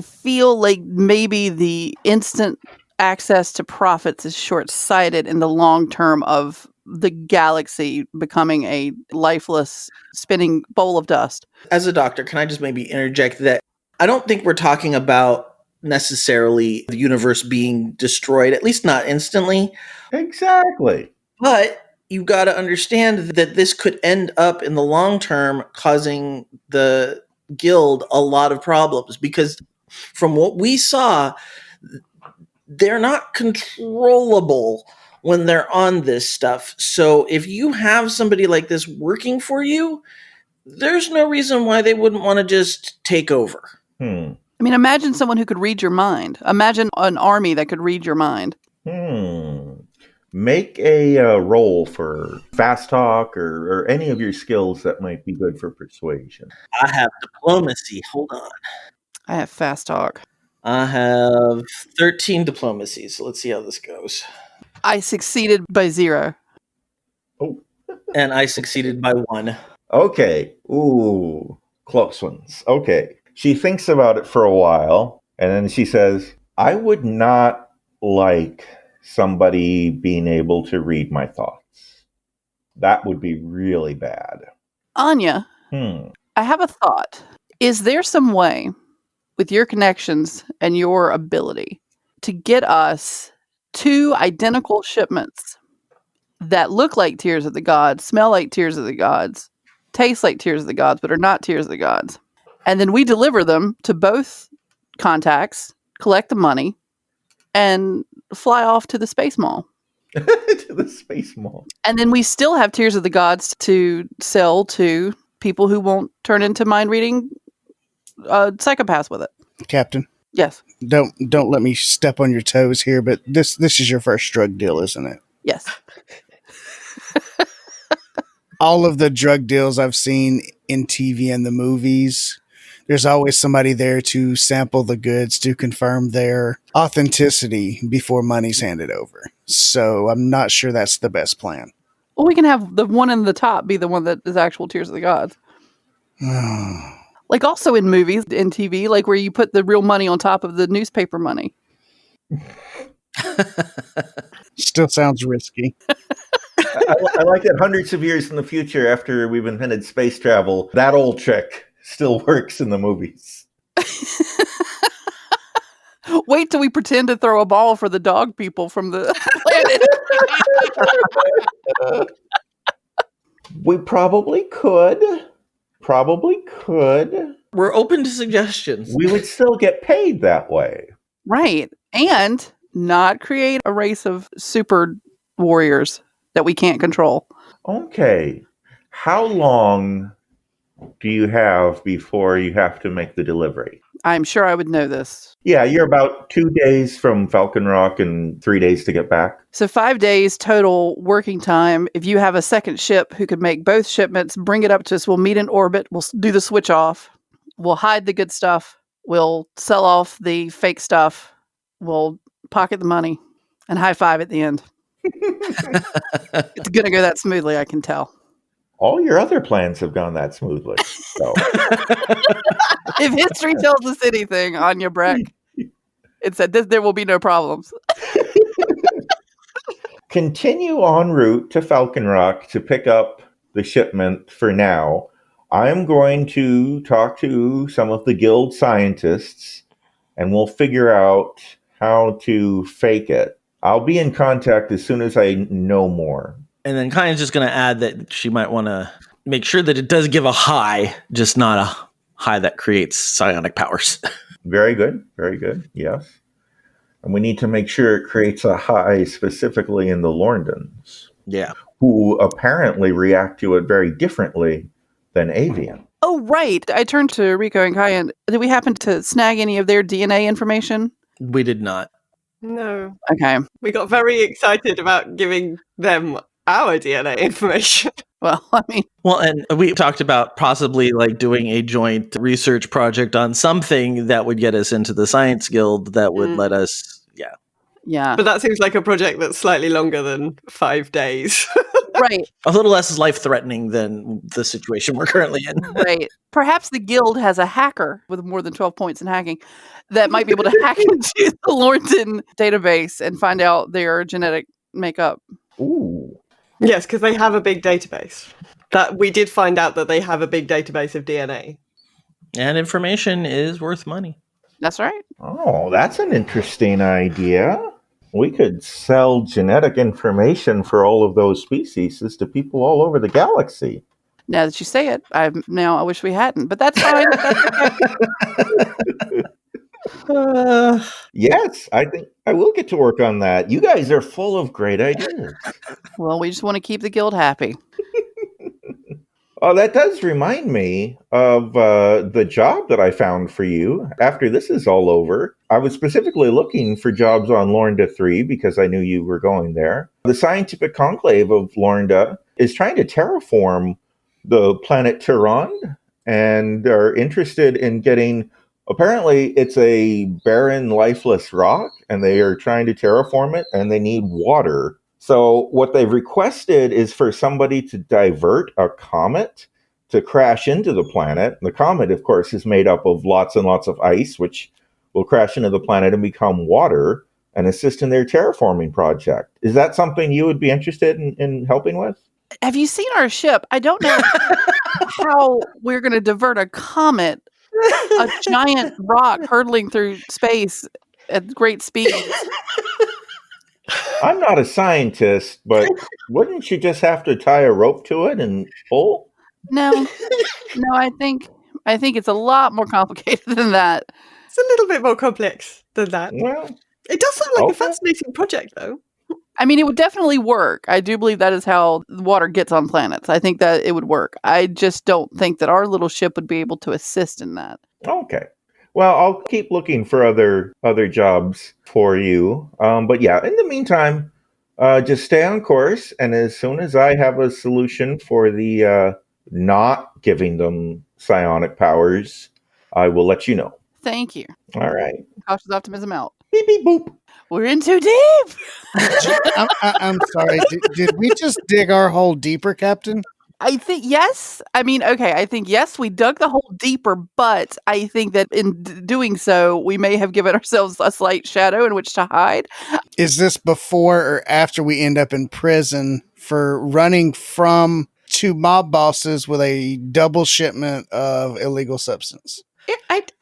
Speaker 10: feel like maybe the instant access to profits is short-sighted in the long term of the galaxy becoming a lifeless, spinning bowl of dust.
Speaker 8: As a doctor, can I just maybe interject that I don't think we're talking about necessarily the universe being destroyed, at least not instantly.
Speaker 5: Exactly.
Speaker 8: But you got to understand that this could end up in the long term causing the guild a lot of problems, because from what we saw, they're not controllable when they're on this stuff. So if you have somebody like this working for you, there's no reason why they wouldn't want to just take over.
Speaker 10: I mean, imagine someone who could read your mind. Imagine an army that could read your mind.
Speaker 5: Make a roll for fast talk or any of your skills that might be good for persuasion.
Speaker 8: I have diplomacy. Hold on.
Speaker 10: I have fast talk.
Speaker 8: I have 13 diplomacy. So let's see how this goes.
Speaker 10: I succeeded by 0.
Speaker 5: Oh.
Speaker 8: And I succeeded by 1.
Speaker 5: Okay. Ooh, close ones. Okay. She thinks about it for a while, and then she says, I would not like somebody being able to read my thoughts. That would be really bad.
Speaker 10: Anya, I have a thought. Is there some way, with your connections and your ability, to get us 2 identical shipments that look like Tears of the Gods, smell like Tears of the Gods, taste like Tears of the Gods, but are not Tears of the Gods? And then we deliver them to both contacts, collect the money, and fly off to the space mall.
Speaker 5: To the space mall.
Speaker 10: And then we still have Tears of the Gods to sell to people who won't turn into mind-reading psychopaths with it.
Speaker 7: Captain.
Speaker 10: Yes.
Speaker 7: Don't let me step on your toes here, but this is your first drug deal, isn't it?
Speaker 10: Yes.
Speaker 7: All of the drug deals I've seen in TV and the movies, there's always somebody there to sample the goods to confirm their authenticity before money's handed over. So I'm not sure that's the best plan.
Speaker 10: Well, we can have the one in the top be the one that is actual Tears of the Gods. Like also in movies, in TV, like where you put the real money on top of the newspaper money.
Speaker 7: Still sounds risky.
Speaker 5: I like that hundreds of years in the future, after we've invented space travel, that old trick still works in the movies.
Speaker 10: Wait till we pretend to throw a ball for the dog people from the planet.
Speaker 5: We probably could.
Speaker 8: We're open to suggestions.
Speaker 5: We would still get paid that way.
Speaker 10: Right. And not create a race of super warriors that we can't control.
Speaker 5: Okay. How long do you have before you have to make the delivery?
Speaker 10: I'm sure I would know this.
Speaker 5: Yeah, you're about 2 days from Falcon Rock and 3 days to get back.
Speaker 10: So 5 days total working time. If you have a second ship who could make both shipments, bring it up to us. We'll meet in orbit. We'll do the switch off. We'll hide the good stuff. We'll sell off the fake stuff. We'll pocket the money and high five at the end. It's going to go that smoothly, I can tell.
Speaker 5: All your other plans have gone that smoothly. So.
Speaker 10: If history tells us anything, Anya Breck, it said there will be no problems.
Speaker 5: Continue en route to Falcon Rock to pick up the shipment for now. I'm going to talk to some of the guild scientists, and we'll figure out how to fake it. I'll be in contact as soon as I know more.
Speaker 8: And then Kyan's just going to add that she might want to make sure that it does give a high, just not a high that creates psionic powers.
Speaker 5: Very good. Very good. Yes. And we need to make sure it creates a high specifically in the Lorndans.
Speaker 8: Yeah.
Speaker 5: Who apparently react to it very differently than avian.
Speaker 10: Oh, right. I turned to Rico and Kyan. Did we happen to snag any of their DNA information?
Speaker 8: We did not.
Speaker 4: No.
Speaker 10: Okay.
Speaker 4: We got very excited about giving them our DNA information.
Speaker 10: Well, I mean...
Speaker 8: Well, and we talked about possibly like doing a joint research project on something that would get us into the Science Guild that would let us,
Speaker 10: Yeah.
Speaker 4: But that seems like a project that's slightly longer than 5 days.
Speaker 10: Right.
Speaker 8: A little less life-threatening than the situation we're currently in.
Speaker 10: Right. Perhaps the guild has a hacker with more than 12 points in hacking that might be able to hack into the Lorndon database and find out their genetic makeup.
Speaker 5: Ooh.
Speaker 4: Yes, because they have a big database. That we did find out that they have a big database of DNA.
Speaker 8: And information is worth money.
Speaker 10: That's right.
Speaker 5: Oh, that's an interesting idea. We could sell genetic information for all of those species to people all over the galaxy.
Speaker 10: Now that you say it, I wish we hadn't, but that's fine.
Speaker 5: Yes, I think I will get to work on that. You guys are full of great ideas.
Speaker 10: Well, we just want to keep the guild happy.
Speaker 5: Oh, that does remind me of the job that I found for you after this is all over. I was specifically looking for jobs on Lornda 3 because I knew you were going there. The Scientific Conclave of Lornda is trying to terraform the planet Turon and are interested in getting... Apparently, it's a barren, lifeless rock, and they are trying to terraform it, and they need water. So what they've requested is for somebody to divert a comet to crash into the planet. The comet, of course, is made up of lots and lots of ice, which will crash into the planet and become water and assist in their terraforming project. Is that something you would be interested in helping with?
Speaker 10: Have you seen our ship? I don't know how we're going to divert a comet, a giant rock hurtling through space at great speed.
Speaker 5: I'm not a scientist, but wouldn't you just have to tie a rope to it and pull?
Speaker 10: No, I think it's a lot more complicated than that.
Speaker 4: It's a little bit more complex than that.
Speaker 5: Well,
Speaker 4: it does sound like a fascinating project, though.
Speaker 10: I mean, it would definitely work. I do believe that is how water gets on planets. I think that it would work. I just don't think that our little ship would be able to assist in that.
Speaker 5: Okay. Well, I'll keep looking for other jobs for you. But yeah, in the meantime, just stay on course. And as soon as I have a solution for the not giving them psionic powers, I will let you know.
Speaker 10: Thank you.
Speaker 5: All right.
Speaker 10: Cautious optimism out.
Speaker 5: Beep, beep, boop.
Speaker 10: We're in too deep.
Speaker 7: I'm sorry. Did we just dig our hole deeper, Captain?
Speaker 10: I think yes. I mean, okay. I think yes. We dug the hole deeper, but I think that in doing so, we may have given ourselves a slight shadow in which to hide.
Speaker 7: Is this before or after we end up in prison for running from 2 mob bosses with a double shipment of illegal substance.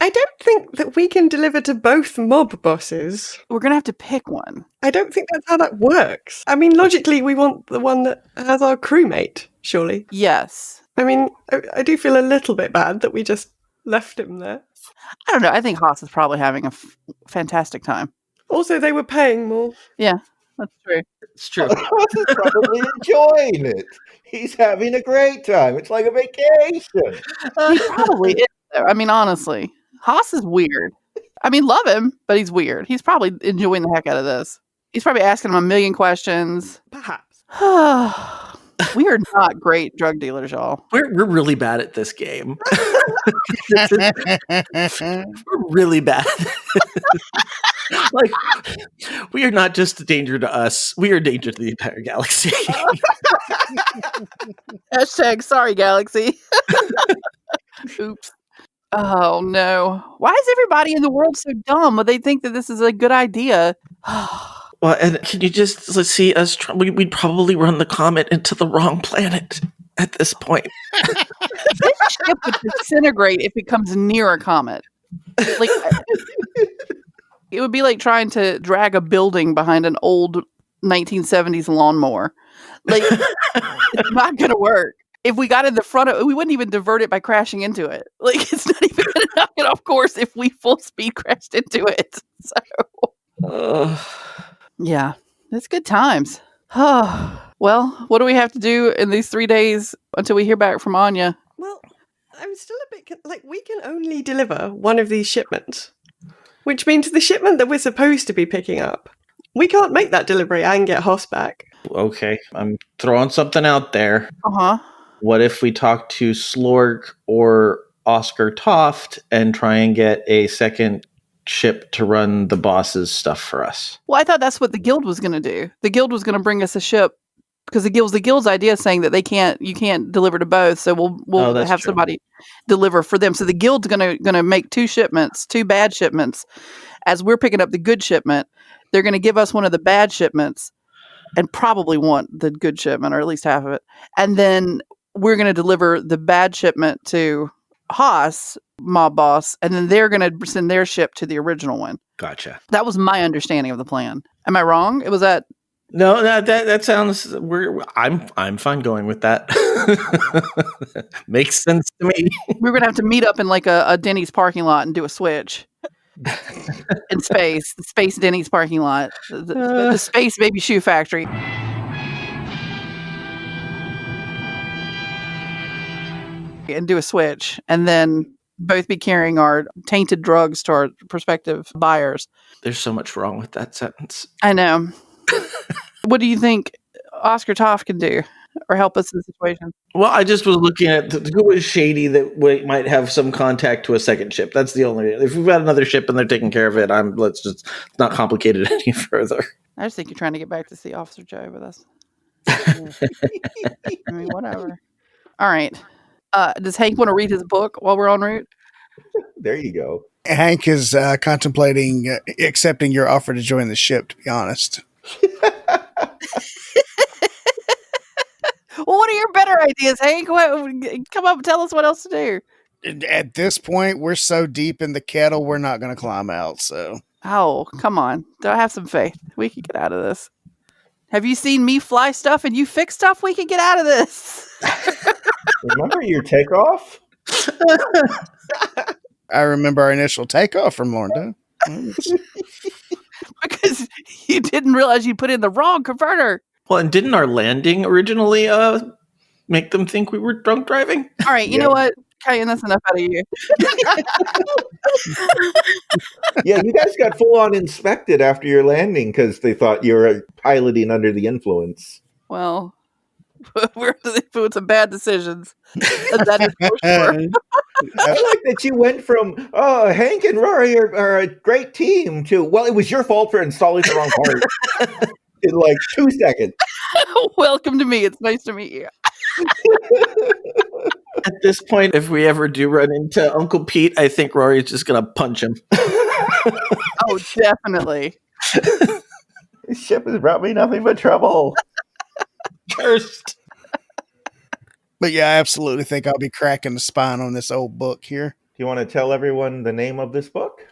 Speaker 4: I don't think that we can deliver to both mob bosses.
Speaker 10: We're going to have to pick one.
Speaker 4: I don't think that's how that works. I mean, logically, we want the one that has our crewmate, surely.
Speaker 10: Yes.
Speaker 4: I mean, I do feel a little bit bad that we just left him there.
Speaker 10: I don't know. I think Haas is probably having a fantastic time.
Speaker 4: Also, they were paying more.
Speaker 10: Yeah, that's true.
Speaker 8: It's true.
Speaker 5: He's probably enjoying it. He's having a great time. It's like a vacation.
Speaker 10: He probably is, though. I mean, honestly, Haas is weird. I mean, love him, but he's weird. He's probably enjoying the heck out of this. He's probably asking him a million questions.
Speaker 4: Perhaps.
Speaker 10: We are not great drug dealers, y'all.
Speaker 8: We're really bad at this game. We're really bad. Like, we are not just a danger to us. We are a danger to the entire galaxy.
Speaker 10: Hashtag sorry, Galaxy. Oops. Oh, no. Why is everybody in the world so dumb? Well, they think that this is a good idea.
Speaker 8: Well, and can you just let's see us? We'd probably run the comet into the wrong planet at this point.
Speaker 10: This ship would disintegrate if it comes near a comet. Like, it would be like trying to drag a building behind an old 1970s lawnmower. Like, it's not going to work. If we got in the front of it, we wouldn't even divert it by crashing into it. Like, it's not even going to knock it off course if we full speed crashed into it. So, yeah, it's good times. Well, what do we have to do in these 3 days until we hear back from Anya?
Speaker 4: Well, I'm still a bit like, we can only deliver one of these shipments, which means the shipment that we're supposed to be picking up, we can't make that delivery and get Hoss back.
Speaker 8: Okay, I'm throwing something out there. What if we talk to Slorg or Oscar Toft and try and get a second ship to run the boss's stuff for us?
Speaker 10: Well, I thought that's what the guild was going to do. The guild was going to bring us a ship because the guild's idea is saying that you can't deliver to both, so we'll have somebody deliver for them. So the guild's going to make 2 shipments, 2 bad shipments. As we're picking up the good shipment, they're going to give us one of the bad shipments and probably want the good shipment, or at least half of it. And then we're going to deliver the bad shipment to Haas, mob boss, and then they're going to send their ship to the original one.
Speaker 8: Gotcha.
Speaker 10: That was my understanding of the plan. Am I wrong? It was that.
Speaker 8: No, that sounds. I'm fine going with that. Makes sense to me.
Speaker 10: We're going to have to meet up in like a Denny's parking lot and do a switch. In the space Denny's parking lot, the space baby shoe factory. And do a switch, and then both be carrying our tainted drugs to our prospective buyers.
Speaker 8: There's so much wrong with that sentence.
Speaker 10: I know. What do you think Oscar Toft can do or help us in the situation?
Speaker 8: Well, I just was looking at who was shady that might have some contact to a second ship. That's the only. If we've got another ship and they're taking care of it, let's just not complicate it any further.
Speaker 10: I just think you're trying to get back to see Officer Joe with us. I mean, whatever. All right. Does Hank want to read his book while we're en route?
Speaker 5: There you go.
Speaker 7: Hank is contemplating accepting your offer to join the ship, to be honest.
Speaker 10: Well, what are your better ideas, Hank? Come up and tell us what else to do.
Speaker 7: At this point, we're so deep in the kettle, we're not going to climb out. So,
Speaker 10: oh, come on. Do I have some faith? We can get out of this. Have you seen me fly stuff and you fix stuff? We can get out of this.
Speaker 5: Remember your takeoff?
Speaker 7: I remember our initial takeoff from Lorna.
Speaker 10: Because you didn't realize you put in the wrong converter.
Speaker 8: Well, and didn't our landing originally make them think we were drunk driving?
Speaker 10: All right, you know what? Kayan, that's enough out of you.
Speaker 5: Yeah, you guys got full on inspected after your landing because they thought you were piloting under the influence.
Speaker 10: Well, we're under the influence of bad decisions. That is for sure.
Speaker 5: I like that you went from, Hank and Rory are a great team to, well, it was your fault for installing the wrong part in like 2 seconds.
Speaker 10: Welcome to me. It's nice to meet you.
Speaker 8: At this point, if we ever do run into Uncle Pete, I think Rory's just going to punch him.
Speaker 10: Oh, definitely.
Speaker 5: This ship has brought me nothing but trouble.
Speaker 8: Cursed.
Speaker 7: But yeah, I absolutely think I'll be cracking the spine on this old book here.
Speaker 5: Do you want to tell everyone the name of this book?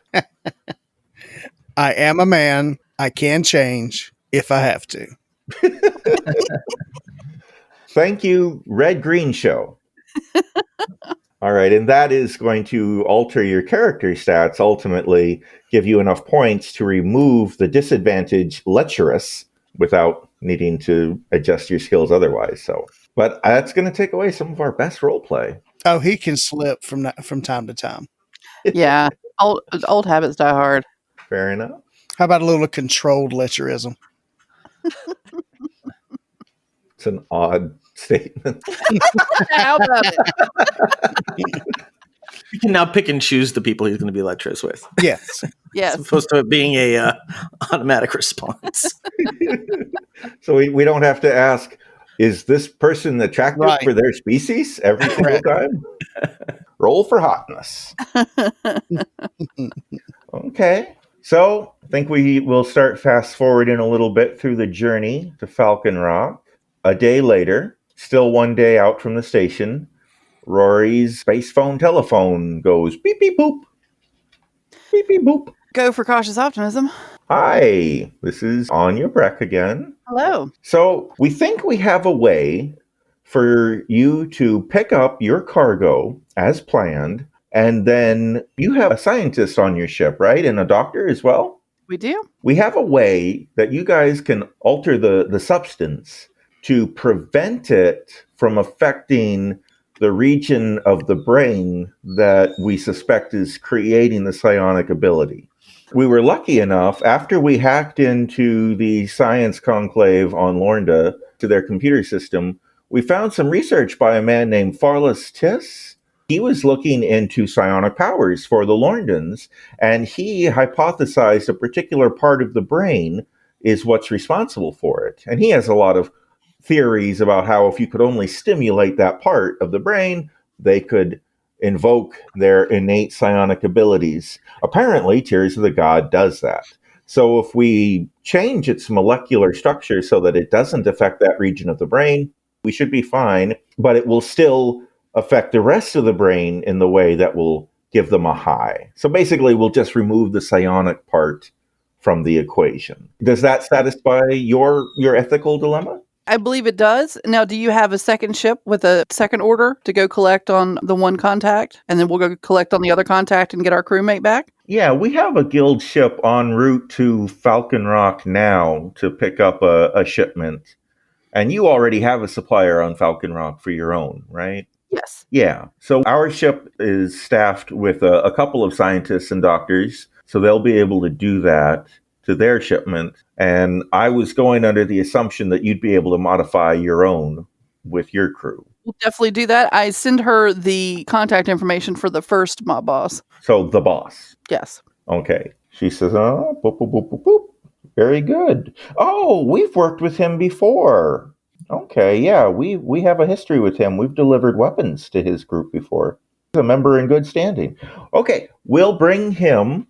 Speaker 7: I am a man. I can change if I have to.
Speaker 5: Thank you, Red Green Show. All right, and that is going to alter your character stats, ultimately give you enough points to remove the disadvantage lecherous without needing to adjust your skills otherwise. So, but that's going to take away some of our best role play.
Speaker 7: Oh, he can slip from time to time.
Speaker 10: Yeah. Old habits die hard.
Speaker 5: Fair enough.
Speaker 7: How about a little controlled lecherism?
Speaker 5: It's an odd statement.
Speaker 10: How about it?
Speaker 8: You can now pick and choose the people he's going to be lecherous with.
Speaker 7: Yes.
Speaker 10: Yes.
Speaker 8: As opposed to it being a automatic response.
Speaker 5: So we don't have to ask, is this person attractive
Speaker 7: Right.
Speaker 5: for their species every single time? Roll for hotness. Okay. So I think we will start fast forwarding a little bit through the journey to Falcon Rock. A day later, still one day out from the station, Rory's space phone telephone goes beep beep boop. Beep beep boop.
Speaker 10: Go for cautious optimism.
Speaker 5: Hi, this is Anya Breck again.
Speaker 10: Hello.
Speaker 5: So we think we have a way for you to pick up your cargo as planned, and then you have a scientist on your ship, right? And a doctor as well?
Speaker 10: We do?
Speaker 5: We have a way that you guys can alter the substance to prevent it from affecting the region of the brain that we suspect is creating the psionic ability. We were lucky enough, after we hacked into the science conclave on Lornda to their computer system, we found some research by a man named Farless Tiss. He was looking into psionic powers for the Lorndans, and he hypothesized a particular part of the brain is what's responsible for it. And he has a lot of theories about how if you could only stimulate that part of the brain, they could invoke their innate psionic abilities. Apparently, Tears of the God does that. So if we change its molecular structure so that it doesn't affect that region of the brain, we should be fine, but it will still affect the rest of the brain in the way that will give them a high. So basically, we'll just remove the psionic part from the equation. Does that satisfy your ethical dilemma?
Speaker 10: I believe it does. Now, do you have a second ship with a second order to go collect on the one contact? And then we'll go collect on the other contact and get our crewmate back?
Speaker 5: Yeah, we have a guild ship en route to Falcon Rock now to pick up a shipment. And you already have a supplier on Falcon Rock for your own, right?
Speaker 10: Yes.
Speaker 5: Yeah. So our ship is staffed with a couple of scientists and doctors, so they'll be able to do that to their shipment. And I was going under the assumption that you'd be able to modify your own with your crew.
Speaker 10: We'll definitely do that. I send her the contact information for the first mob boss.
Speaker 5: So the boss.
Speaker 10: Yes.
Speaker 5: Okay. She says, oh, boop, boop, boop, boop, boop. Very good. Oh, we've worked with him before. Okay, yeah, we have a history with him. We've delivered weapons to his group before. He's a member in good standing. Okay, we'll bring him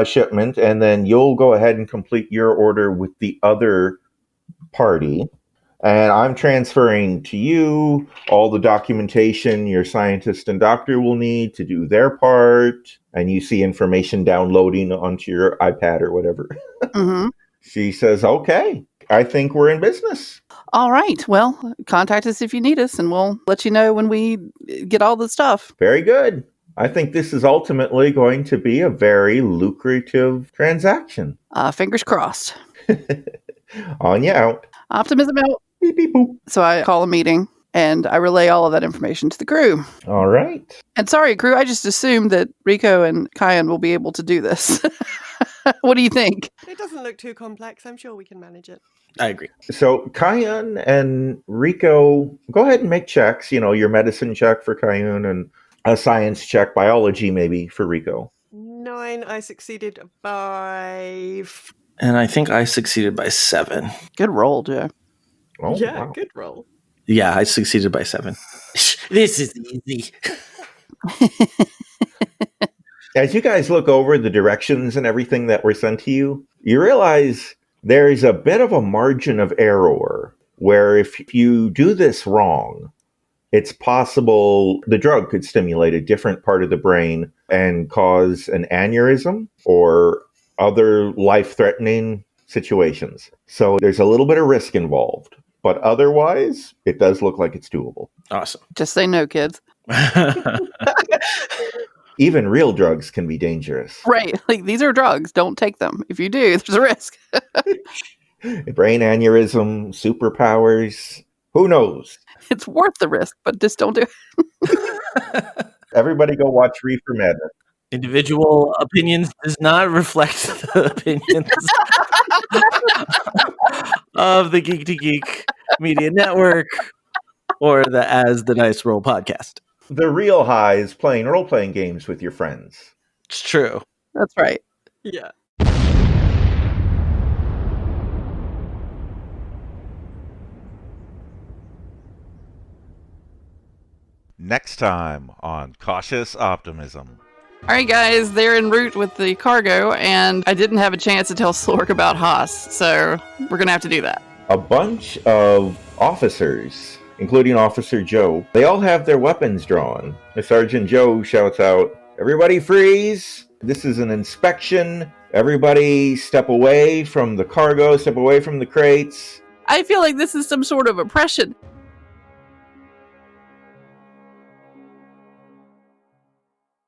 Speaker 5: shipment, and then you'll go ahead and complete your order with the other party. And I'm transferring to you all the documentation your scientist and doctor will need to do their part. And you see information downloading onto your iPad or whatever.
Speaker 10: Mm-hmm.
Speaker 5: She says, okay, I think we're in business.
Speaker 10: All right. Well, contact us if you need us, and we'll let you know when we get all the stuff.
Speaker 5: Very good. I think this is ultimately going to be a very lucrative transaction.
Speaker 10: Fingers crossed.
Speaker 5: On you out.
Speaker 10: Optimism out.
Speaker 5: Beep, beep, boop.
Speaker 10: So I call a meeting, and I relay all of that information to the crew.
Speaker 5: All right.
Speaker 10: And sorry, crew, I just assumed that Rico and Kyan will be able to do this. What do you think?
Speaker 4: It doesn't look too complex. I'm sure we can manage it.
Speaker 8: I agree.
Speaker 5: So Kyan and Rico, go ahead and make checks. You know, your medicine check for Kyan and a science check, biology maybe for Rico.
Speaker 4: 9. I succeeded by...
Speaker 8: And I think I succeeded by 7.
Speaker 10: Good roll, Joe.
Speaker 5: Oh,
Speaker 4: yeah,
Speaker 5: wow.
Speaker 4: good roll.
Speaker 8: Yeah, I succeeded by 7. This is easy.
Speaker 5: As you guys look over the directions and everything that were sent to you, you realize there is a bit of a margin of error where if you do this wrong, it's possible the drug could stimulate a different part of the brain and cause an aneurysm or other life-threatening situations. So there's a little bit of risk involved, but otherwise, it does look like it's doable.
Speaker 8: Awesome.
Speaker 10: Just say no, kids.
Speaker 5: Even real drugs can be dangerous.
Speaker 10: Right. Like, these are drugs. Don't take them. If you do, there's a risk.
Speaker 5: Brain aneurysm, superpowers, who knows?
Speaker 10: It's worth the risk, but just don't do it.
Speaker 5: Everybody go watch Reefer Madness.
Speaker 8: Individual opinions does not reflect the opinions of the Geek to Geek Media Network or the As the Dice Roll podcast.
Speaker 5: The real high is playing role-playing games with your friends.
Speaker 8: It's true.
Speaker 10: That's right.
Speaker 4: Yeah.
Speaker 2: Next time on Cautious Optimism.
Speaker 10: All right, guys, they're en route with the cargo, and I didn't have a chance to tell Slork about Haas, so we're going to have to do that.
Speaker 5: A bunch of officers, including Officer Joe, they all have their weapons drawn. Sergeant Joe shouts out, "Everybody freeze! This is an inspection. Everybody step away from the cargo, step away from the crates."
Speaker 10: I feel like this is some sort of oppression.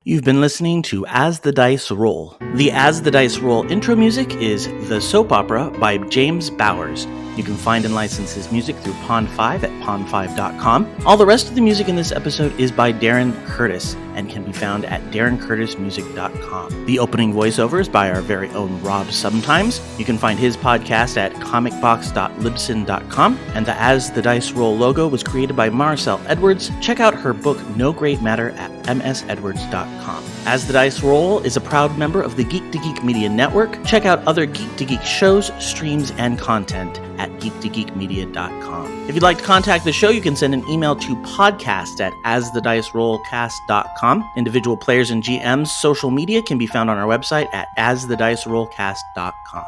Speaker 8: You've been listening to As the Dice Roll. The As the Dice Roll intro music is The Soap Opera by James Bowers. You can find and license his music through Pond5 at pond5.com. All the rest of the music in this episode is by Darren Curtis and can be found at darrencurtismusic.com. The opening voiceover is by our very own Rob Sometimes. You can find his podcast at comicbox.libsyn.com, and the As the Dice Roll logo was created by Maricel Edwards. Check out her book No Great Matter at msedwards.com. As the Dice Roll is a proud member of the Geek to Geek Media Network. Check out other Geek to Geek shows, streams, and content at geektogeekmedia.com. If you'd like to contact the show, you can send an email to podcast@asthedicerollcast.com. Individual players and GMs' social media can be found on our website at asthedicerollcast.com.